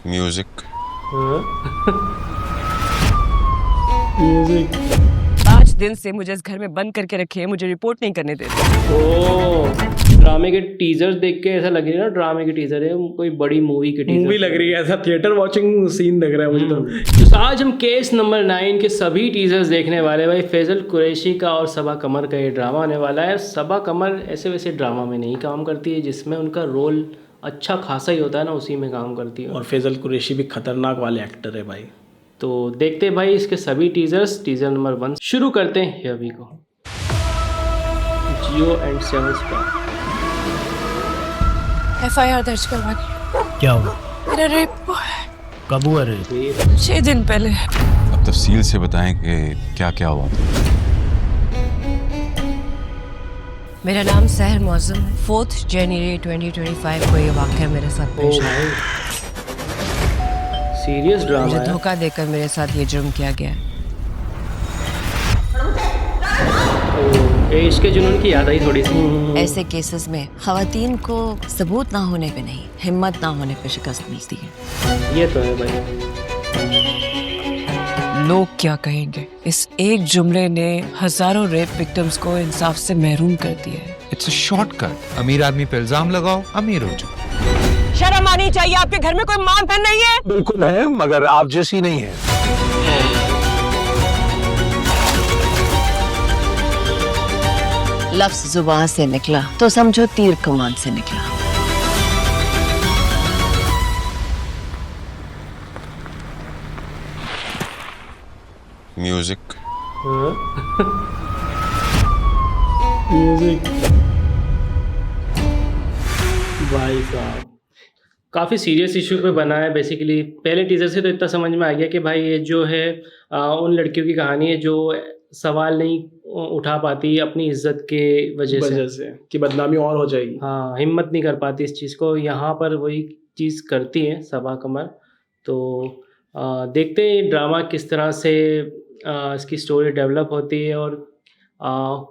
Music. Music. 5 दिन से मुझे इस घर में बंद करके रखे हैं, मुझे रिपोर्ट नहीं करने देते। ओ ड्रामे के टीजर्स देख के ऐसा लग रहा है ना, ड्रामे के टीजर है, कोई बड़ी मूवी के टीजर मूवी लग रही है, ऐसा थिएटर वॉचिंग सीन लग रहा है मुझे तो आज हम केस नंबर 9 के सभी टीजर्स देखने वाले भाई। फैजल कुरैशी का और सबा कमर का ये ड्रामा होने वाला है। सबा कमर ऐसे वैसे ड्रामा में नहीं काम करती है, जिसमें उनका रोल अच्छा खासा ही होता है ना, उसी में काम करती है। और फैजल कुरैशी भी खतरनाक वाले एक्टर है भाई। तो देखते हैं भाई इसके सभी टीजर्स। टीजर नंबर 1 शुरू करते हैं। Here we go. Jio and 7 star. FIR दर्ज करवानी। क्या हुआ? मेरा रेप हुआ है। कब हुआ रे? 6 दिन पहले। अब तफसील से बताएं कि क्या क्या हुआ। मेरा नाम सहर मौसम है। 4 जनवरी 2025 को ये वाक़या मेरे साथ पेश आया। सीरियस ड्रामा मुझे है। धोखा देकर मेरे साथ ये जुर्म किया गया है। इश्क जुनून की याद आई थोड़ी सी। ऐसे केसेस में खवातीन को सबूत ना होने पे नहीं, हिम्मत ना होने पे शिकस्त मिलती है। ये तो है भाई। लोग क्या कहेंगे? इस एक जुमले ने हजारों रेप विक्टिम्स को इंसाफ से महरूम कर दिया है। It's a shortcut. अमीर आदमी पे इल्जाम लगाओ, अमीर हो जाओ। शर्म आनी चाहिए। आपके घर में कोई मां बहन नहीं है? बिल्कुल है, मगर आप जैसी नहीं है। लफ्ज जुबान से निकला तो समझो तीर कमान से निकला। म्यूजिक। म्यूजिक। भाई साहब काफ़ी सीरियस इशू पे बना है बेसिकली। पहले टीज़र से तो इतना समझ में आ गया कि भाई ये जो है उन लड़कियों की कहानी है जो सवाल नहीं उठा पाती अपनी इज्जत के वजह से कि बदनामी और हो जाएगी। हाँ, हिम्मत नहीं कर पाती इस चीज़ को। यहाँ पर वही चीज़ करती है सबा कमर। तो देखते हैं ड्रामा किस तरह से इसकी स्टोरी डेवलप होती है। और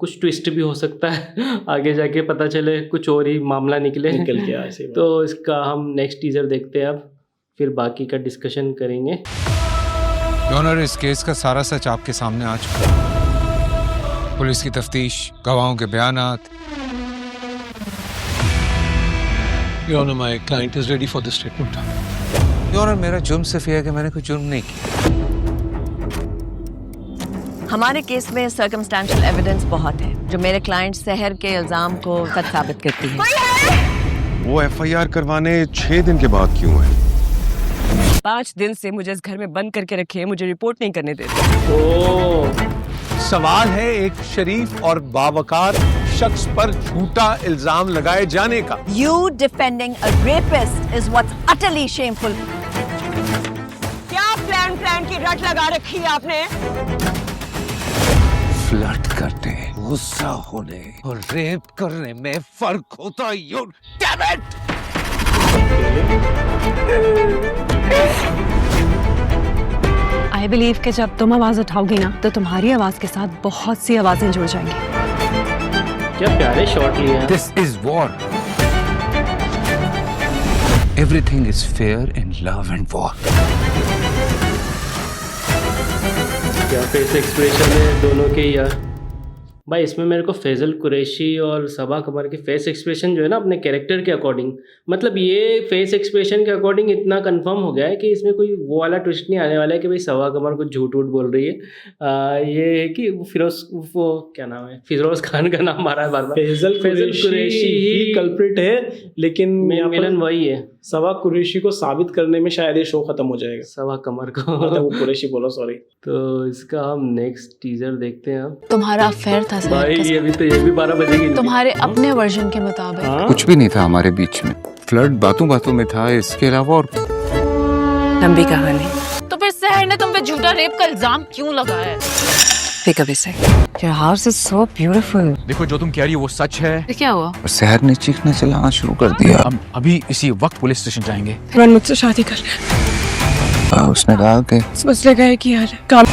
कुछ ट्विस्ट भी हो सकता है आगे जाके पता चले कुछ और ही मामला निकल के आए ऐसे। तो इसका हम नेक्स्ट टीजर देखते हैं, अब फिर बाकी का डिस्कशन करेंगे। ऑनर, इस केस का सारा सच आपके सामने आ चुका है। पुलिस की तफ्तीश, गवाहों के बयानात। Your Honor, my client is ready for the statement. Honour, मेरा जुर्म सिर्फ यह है कि मैंने कोई जुर्म नहीं किया। हमारे केस में सर्कमस्टेंशियल एविडेंस बहुत है जो मेरे क्लाइंट सहर के इल्जाम को सच साबित करती है। वो FIR करवाने 6 दिन के बाद क्यों है? 5 दिन से मुझे इस घर में बंद करके रखे हैं, मुझे रिपोर्ट नहीं करने देते। ओ सवाल है एक शरीफ और बावकार शख्स पर झूठा इल्जाम लगाए जाने का। You defending a rapist is what's utterly shameful. क्या प्लान की रट लगा रखी है आपने? फ्लर्ट करने, गुस्सा होने और रेप करने में फर्क होता है। You damn it! I believe कि जब तुम आवाज उठाओगी ना तो तुम्हारी आवाज के साथ बहुत सी आवाजें जुड़ जाएंगी। क्या प्यारे शॉट लिए हैं। This is war. Everything is fair in love and war. क्या फेस एक्सप्रेशन है दोनों के यार। भाई इसमें मेरे को फैजल कुरैशी और सबा कमर के फेस एक्सप्रेशन जो है ना अपने कैरेक्टर के अकॉर्डिंग, मतलब ये फेस एक्सप्रेशन के अकॉर्डिंग इतना कंफर्म हो गया है कि इसमें कोई वो वाला ट्विस्ट नहीं आने वाला है कि भाई सबा कमर कुछ झूठ वूठ बोल रही है। ये है कि वो क्या नाम है, फिरोज खान का नाम मारा है बार बार। फैजल कुरैशी ही कल्प्रिट है, लेकिन मिलन वही है। सबा कुरैशी को साबित करने में शायद ये शो खत्म हो जाएगा। सबा कमर को मतलब वो कुरैशी बोलो, सॉरी। तो इसका हम नेक्स्ट टीजर देखते हैं अब। तुम्हारा अफेयर था सहर भाई के साथ। ये भी 12 बजेगी। तुम्हारे अपने वर्जन के मुताबिक। कुछ भी नहीं था हमारे बीच में। फ्लर्ट बातों बातों में था, इसके अलावा और लंबी कहानी। तो फिर सहर ने तुम पे झूठा रेप का इल्जाम क्यों लगाया है? Pick up a sec. Your house is so beautiful. देखो जो तुम कह रही हो वो सच है। ये क्या हुआ? और शहर ने चीखना चलाना शुरू कर दिया। हम अभी इसी वक्त पुलिस स्टेशन जाएंगे। रन मुझसे शादी कर। उसने कहा कि मसले का है कि यार काम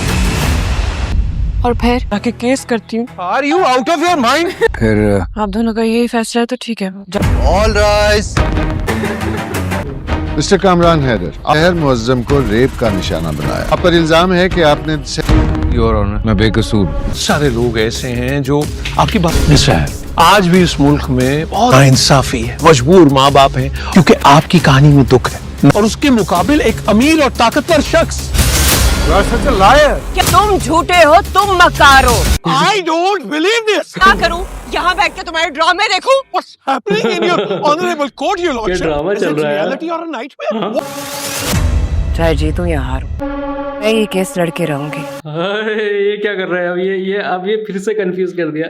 और फिर आके केस करती हूँ। Are you out of your mind? फिर आप दोनों का यही फैसला है तो ठीक है। All rise. Mister Kamran Haider, शहर मुअज्जम को रेप का निशाना बनाया। आप पर इल्जाम है कि आपने योर ऑनर, मैं बेकसूर। सारे लोग ऐसे हैं जो आपकी बात में सहमत। आज भी इस मुल्क में बहुत नाइंसाफी है, मजबूर माँ बाप हैं क्योंकि आपकी कहानी में दुख है, और उसके मुकाबिल एक अमीर और ताकतवर शख्स। क्या तुम झूठे हो, तुम मक्कार हो। I don't believe this. क्या करूं, यहाँ बैठ के तुम्हारे ड्रामे देखूं? What's happening in your honorable court, your lordship? Drama Is चल it रहा है यार? reality or a nightmare? चाहे जीतूं या हारूं, मैं ये केस लड़के रहूंगी। हाय, ये क्या कर रहा है अब ये फिर से कंफ्यूज कर दिया।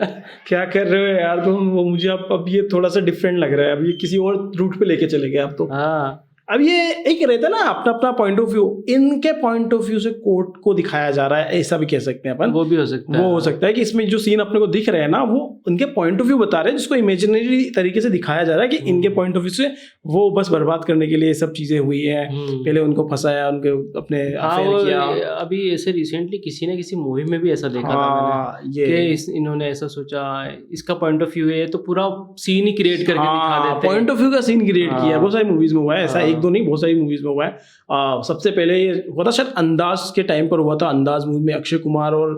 क्या कर रहे हो यार तुम? वो मुझे अब ये थोड़ा सा डिफरेंट लग रहा है। अब ये किसी और रूट पे लेके चले गए आप तो। हाँ, अब ये एक रहता है ना अपना अपना पॉइंट ऑफ व्यू, इनके पॉइंट ऑफ व्यू से कोर्ट को दिखाया जा रहा है, ऐसा भी कह सकते हैं अपन। वो भी हो सकता है। वो हो सकता है कि इसमें जो सीन अपने को दिख रहे हैं ना, वो उनके पॉइंट ऑफ व्यू बता रहे हैं, जिसको इमेजिनरी तरीके से दिखाया जा रहा है कि इनके पॉइंट ऑफ व्यू से वो बस बर्बाद करने के लिए सब चीजें हुई हैं। पहले उनको फंसाया, उनके अपने अफेयर किया। अभी ऐसे रिसेंटली किसी ना किसी मूवी में भी ऐसा देखा था मैंने, कि इन्होंने ऐसा सोचा, इसका पॉइंट ऑफ व्यू है, तो पूरा सीन ही क्रिएट करके दिखा देते हैं। पॉइंट ऑफ व्यू का सीन क्रिएट किया है, बहुत सारी मूवीज में हुआ है ऐसा। एक दो नहीं, बहुत सारी मूवीज में हुआ है। सबसे पहले ये हुआ था शायद अंदाज के टाइम पर हुआ था। अंदाज मूवी में अक्षय कुमार और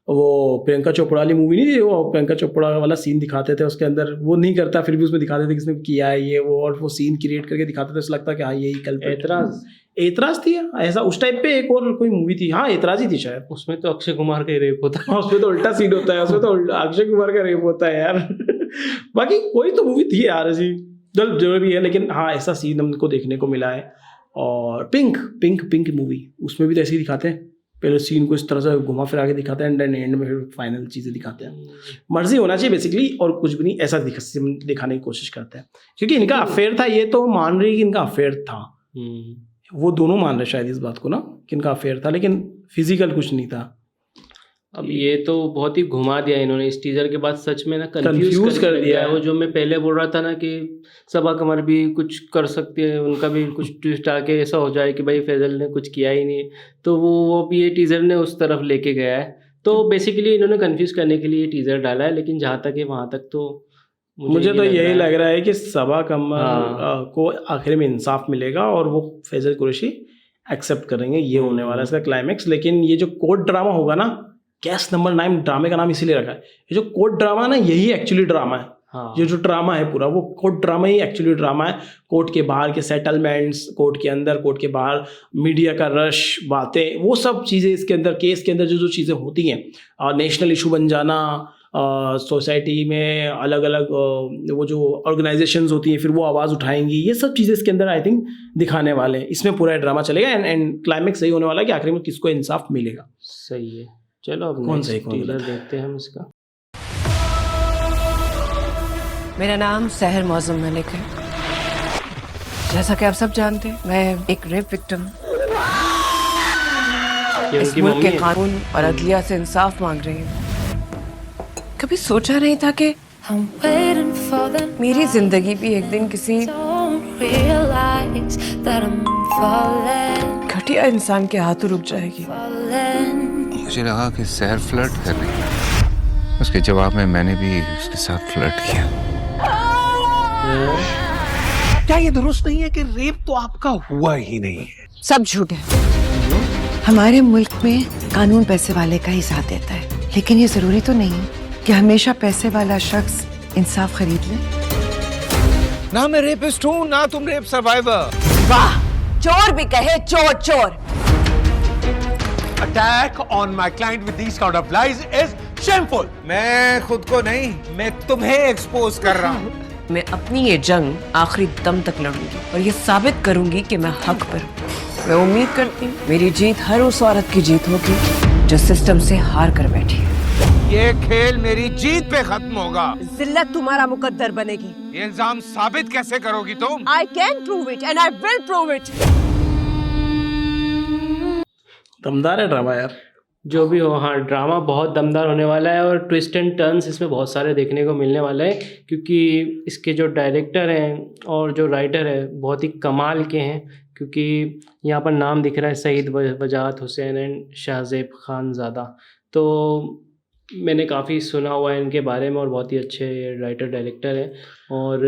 वो प्रियंका चोपड़ा वाली मूवी नहीं थी, वो प्रियंका चोपड़ा वाला सीन दिखाते थे, उसके अंदर वो नहीं करता फिर भी उसमें दिखाते थे किसने किया है ये वो, और वो सीन क्रिएट करके दिखाते थे, ऐसा लगता कि हाँ यही कल एतराज थी ऐसा। उस टाइप पे एक और कोई मूवी थी, हाँ एतराज ही थी शायद। उसमें तो अक्षय कुमार का ही रेप होता है। उसमें तो उल्टा सीन होता है, उसमें तो अक्षय कुमार का रेप होता है यार। बाकी कोई तो मूवी थी यार ऐसी, जो भी है, लेकिन हाँ ऐसा सीन हमको देखने को मिला है। और पिंक मूवी, उसमें भी तो ऐसे ही दिखाते हैं, पहले सीन को इस तरह से घुमा फिरा के दिखाते हैं, एंड में फिर फाइनल चीज़ें दिखाते हैं। मर्जी होना चाहिए बेसिकली, और कुछ भी नहीं, ऐसा दिखाने की कोशिश करते हैं। क्योंकि इनका अफेयर था, ये तो मान रही कि इनका अफेयर था, वो दोनों मान रहे शायद इस बात को ना कि इनका अफेयर था, लेकिन फिजिकल कुछ नहीं था। अब ये तो बहुत ही घुमा दिया इन्होंने इस टीजर के बाद, सच में ना कंफ्यूज कर दिया है। वो जो मैं पहले बोल रहा था ना कि सबा कमर भी कुछ कर सकती है, उनका भी कुछ ट्विस्ट आके ऐसा हो जाए कि भाई फैजल ने कुछ किया ही नहीं, तो वो अब ये टीजर ने उस तरफ लेके गया है। तो बेसिकली इन्होंने कंफ्यूज करने के लिए टीजर डाला है, लेकिन जहाँ तक है वहाँ तक तो मुझे तो यही लग रहा है कि सबा कमर को आखिर में इंसाफ मिलेगा और वो फैजल कुरैशी एक्सेप्ट करेंगे, ये होने वाला है इसका क्लाइमैक्स। लेकिन ये जो कोर्ट ड्रामा होगा ना, केस नंबर 9 ड्रामे का नाम इसीलिए रखा है, ये जो कोर्ट ड्रामा ना यही एक्चुअली ड्रामा है। ये जो ड्रामा है पूरा, वो कोर्ट ड्रामा ही एक्चुअली ड्रामा है। कोर्ट के बाहर के सेटलमेंट्स, कोर्ट के अंदर, कोर्ट के बाहर मीडिया का रश, बातें, वो सब चीज़ें इसके अंदर, केस के अंदर जो चीज़ें होती हैं, नेशनल इशू बन जाना, सोसाइटी में अलग अलग वो जो ऑर्गेनाइजेशंस होती हैं फिर वो आवाज़ उठाएंगी, ये सब चीज़ें इसके अंदर आई थिंक दिखाने वाले हैं। इसमें पूरा ड्रामा चलेगा एंड क्लाइमैक्स सही होने वाला है कि आखिर में किसको इंसाफ मिलेगा। सही है, चलो अब कौन सही कौन टीजर देखते हैं हम इसका। मेरा नाम सहर मौसम मलिक है। जैसा कि आप सब जानते हैं, मैं एक रेप विक्टिम हूँ। इस मुल्क के कानून और अदलिया से इंसाफ मांग रही हूँ। कभी सोचा नहीं था कि मेरी जिंदगी भी एक दिन किसी घटिया इंसान के हाथों रुक जाएगी। मुझे लगा कि सहर फ्लर्ट कर रही है, उसके जवाब में मैंने भी उसके साथ फ्लर्ट किया। क्या ये दुरुस्त नहीं है कि रेप तो आपका हुआ ही नहीं है? सब झूठ है। हमारे मुल्क में कानून पैसे वाले का ही साथ देता है, लेकिन ये जरूरी तो नहीं कि हमेशा पैसे वाला शख्स इंसाफ खरीद ले। ना मैं रेपिस्ट हूँ, ना तुम रेप सर्वाइवर। वाह, चोर भी कहे चोर चोर। Attack on my client with these kind of lies is shameful. मैं खुद को नहीं, मैं तुम्हें एक्सपोज कर रहा हूँ। मैं अपनी ये जंग आखिरी दम तक लड़ूंगी और ये साबित करूंगी कि मैं हक पर हूँ। मैं उम्मीद करती हूँ मेरी जीत हर उस औरत की जीत होगी जो सिस्टम से हार कर बैठी है। ये खेल मेरी जीत पे खत्म होगा। जिल्लत तुम्हारा मुकद्दर बनेगी। ये इल्जाम साबित कैसे करोगी तुम? I can prove it and I will prove it. दमदार है ड्रामा यार, जो भी हो। हाँ, ड्रामा बहुत दमदार होने वाला है और ट्विस्ट एंड टर्न्स इसमें बहुत सारे देखने को मिलने वाले हैं, क्योंकि इसके जो डायरेक्टर हैं और जो राइटर है बहुत ही कमाल के हैं। क्योंकि यहाँ पर नाम दिख रहा है सईद वजाहत हुसैन एंड शाहज़ेब खानज़ादा, तो मैंने काफ़ी सुना हुआ है इनके बारे में और बहुत ही अच्छे राइटर डायरेक्टर हैं। और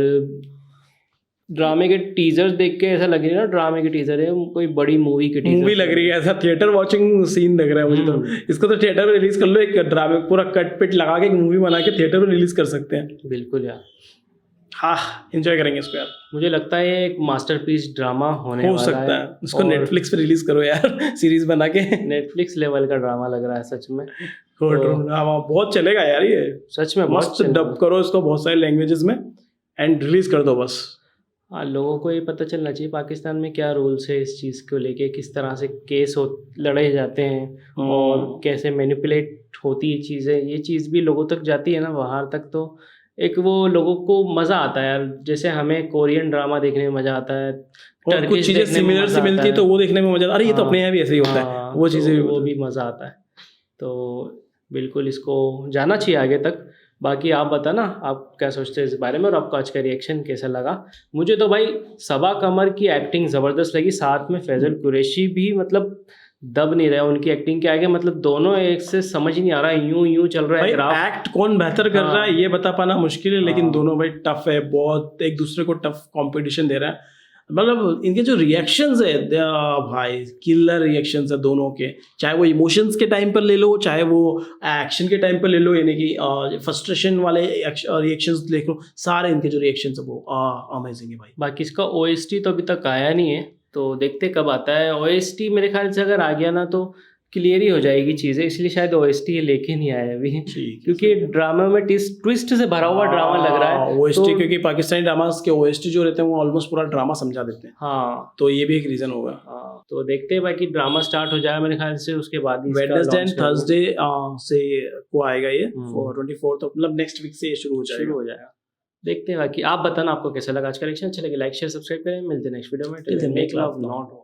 ड्रामे के टीजर्स देख के ऐसा लग रहा है ना, ड्रामे के टीजर है, कोई बड़ी मूवी के टीजर मूवी लग रही है, ऐसा थिएटर वॉचिंग सीन लग रहा है मुझे तो। इसको तो थिएटर में रिलीज कर लो, एक ड्रामे पूरा कट पिट लगा के एक मूवी बना के थिएटर में रिलीज कर सकते हैं। बिल्कुल यार, हाँ एंजॉय करेंगे इसको यार। मुझे लगता है ये एक मास्टरपीस ड्रामा होने हो वाला सकता है इसको और नेटफ्लिक्स पे रिलीज करो यार सीरीज बना के। नेटफ्लिक्स लेवल का ड्रामा लग रहा है सच में। ड्रामा बहुत चलेगा यार ये, सच में बहुत मस्त डब करो इसको बहुत सारे लैंग्वेजेस में एंड रिलीज कर दो बस। हाँ, लोगों को ये पता चलना चाहिए पाकिस्तान में क्या रूल्स है इस चीज़ को लेके, किस तरह से केस लड़े जाते हैं और कैसे मैनिपुलेट होती है चीज़ें। ये चीज़ भी लोगों तक जाती है ना बाहर तक, तो एक वो लोगों को मज़ा आता है यार। जैसे हमें कोरियन ड्रामा देखने में मज़ा आता है, और कुछ चीज़ें सिमिलर से मिलती है तो वो देखने में मजा आता है। अरे ये तो अपने यहाँ भी ऐसे ही होता है, वो चीज़ें वो भी मज़ा आता है। तो बिल्कुल इसको जाना चाहिए आगे तक। बाकी आप बता ना, आप क्या सोचते हैं इस बारे में और आपको आज का रिएक्शन कैसा लगा? मुझे तो भाई सबा कमर की एक्टिंग ज़बरदस्त लगी, साथ में फैजल कुरैशी भी मतलब दब नहीं रहे उनकी एक्टिंग के आगे। मतलब दोनों एक से समझ ही नहीं आ रहा है, यूं चल रहा है ग्राफ। एक्ट कौन बेहतर कर रहा है ये बता पाना मुश्किल है, लेकिन दोनों भाई टफ है बहुत, एक दूसरे को टफ कंपटीशन दे रहा है। मतलब इनके जो रिएक्शंस है भाई किलर रिएक्शंस है दोनों के, चाहे वो इमोशंस के टाइम पर ले लो, चाहे वो एक्शन के टाइम पर ले लो, यानी कि फ्रस्ट्रेशन वाले रिएक्शंस देख लो, सारे इनके जो रिएक्शंस है वो अमेजिंग है भाई। बाकी इसका OST तो अभी तक आया नहीं है, तो देखते कब आता है। OST मेरे ख्याल से अगर आ गया ना तो क्लियर ही हो जाएगी चीज़ें, इसलिए शायद OST ये लेके नहीं आया अभी, क्योंकि ड्रामा में ट्विस्ट से भरा हुआ ड्रामा लग रहा है। OST तो, क्योंकि पाकिस्तानी ड्रामास के OST जो रहते हैं वो ऑलमोस्ट पूरा ड्रामा समझा देते हैं। हाँ, तो ये भी एक रीज़न होगा। हाँ, तो देखते हैं बाकी ड्रामा स्टार्ट हो जाए मेरे ख्याल से, उसके बाद ही वेडनेसडे एंड थर्सडे से को आएगा ये 24, तो मतलब नेक्स्ट वीक से ये शुरू हो जाएगा। देखते हैं। बाकी आप बताना आपको कैसा लगा आज का रिएक्शन। अच्छा लगे लाइक शेयर सब्सक्राइब करें, मिलते हैं नेक्स्ट वीडियो में। Make love not